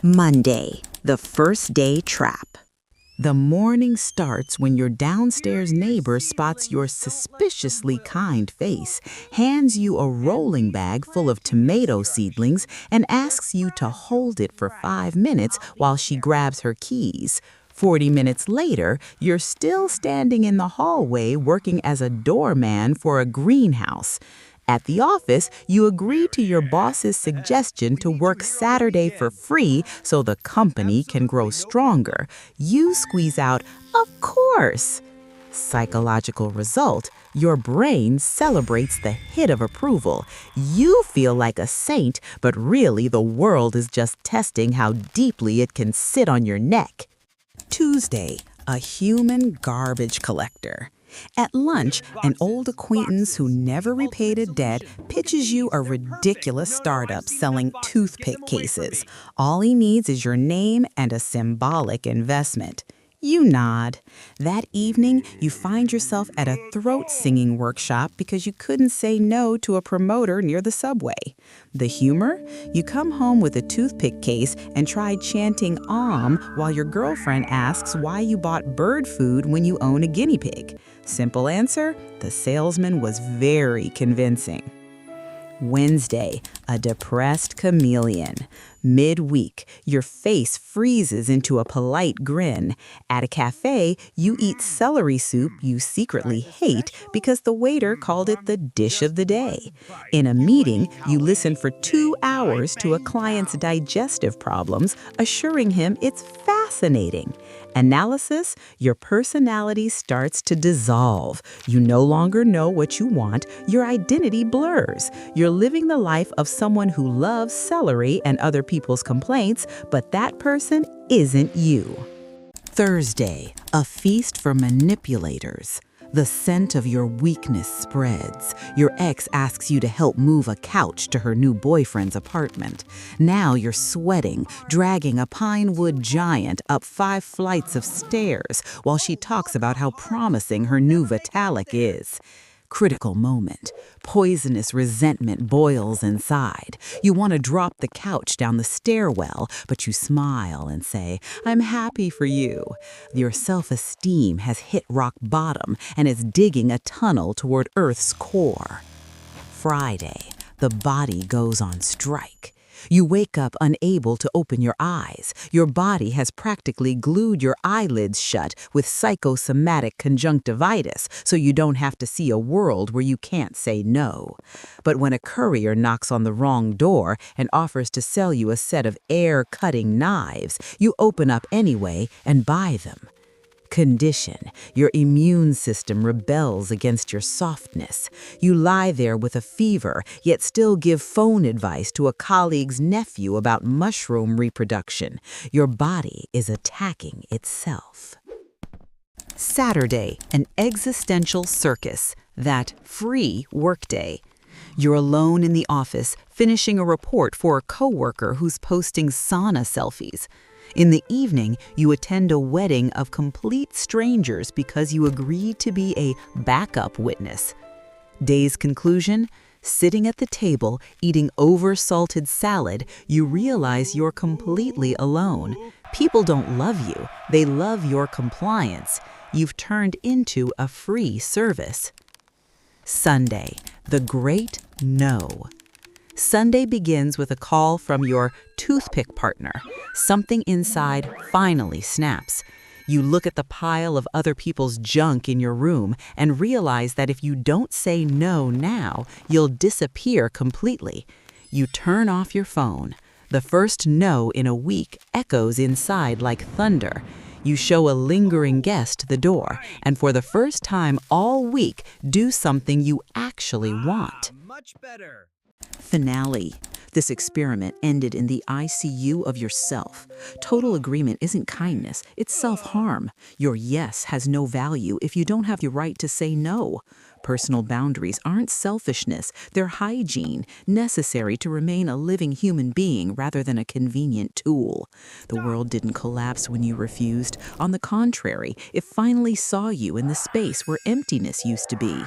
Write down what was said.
Monday, the first day trap. The morning starts when your downstairs neighbor spots your suspiciously kind face, hands you a rolling bag full of tomato seedlings, and asks you to hold it for 5 minutes while she grabs her keys. 40 minutes later, you're still standing in the hallway working as a doorman for a greenhouse. At the office, you agree to your boss's suggestion to work Saturday for free so the company can grow stronger. You squeeze out, "Of course." Psychological result, your brain celebrates the hit of approval. You feel like a saint, but really the world is just testing how deeply it can sit on your neck. Tuesday, a human garbage collector. At lunch, an old acquaintance who never repaid a debt pitches you a ridiculous startup selling toothpick cases. All he needs is your name and a symbolic investment. You nod. That evening, you find yourself at a throat-singing workshop because you couldn't say no to a promoter near the subway. The humor? You come home with a toothpick case and try chanting while your girlfriend asks why you bought bird food when you own a guinea pig. Simple answer, the salesman was very convincing. Wednesday, a depressed chameleon. Midweek, your face freezes into a polite grin. At a cafe, you eat celery soup you secretly hate because the waiter called it the dish of the day. In a meeting, you listen for 2 hours to a client's digestive problems, assuring him it's fascinating. Analysis, your personality starts to dissolve. You no longer know what you want, your identity blurs. You're living the life of someone who loves celery and other people's complaints, but that person isn't you. Thursday, a feast for manipulators. The scent of your weakness spreads. Your ex asks you to help move a couch to her new boyfriend's apartment. Now you're sweating, dragging a pine wood giant up 5 flights of stairs while she talks about how promising her new Vitalik is. Critical moment. Poisonous resentment boils inside. You want to drop the couch down the stairwell, but you smile and say, "I'm happy for you." Your self-esteem has hit rock bottom and is digging a tunnel toward Earth's core. Friday, the body goes on strike. You wake up unable to open your eyes. Your body has practically glued your eyelids shut with psychosomatic conjunctivitis, so you don't have to see a world where you can't say no. But when a courier knocks on the wrong door and offers to sell you a set of air-cutting knives, you open up anyway and buy them. Condition. Your immune system rebels against your softness. You lie there with a fever, yet still give phone advice to a colleague's nephew about mushroom reproduction. Your body is attacking itself. Saturday, an existential circus, that free workday. You're alone in the office, finishing a report for a coworker who's posting sauna selfies. In the evening, you attend a wedding of complete strangers because you agreed to be a backup witness. Day's conclusion? Sitting at the table, eating over-salted salad, you realize you're completely alone. People don't love you, they love your compliance. You've turned into a free service. Sunday, the great no. Sunday begins with a call from your toothpick partner. Something inside finally snaps. You look at the pile of other people's junk in your room and realize that if you don't say no now, you'll disappear completely. You turn off your phone. The first no in a week echoes inside like thunder. You show a lingering guest the door, and for the first time all week, do something you actually want. Much better. Finale. This experiment ended in the ICU of yourself. Total agreement isn't kindness, it's self-harm. Your yes has no value if you don't have the right to say no. Personal boundaries aren't selfishness, they're hygiene, necessary to remain a living human being rather than a convenient tool. The world didn't collapse when you refused. On the contrary, it finally saw you in the space where emptiness used to be.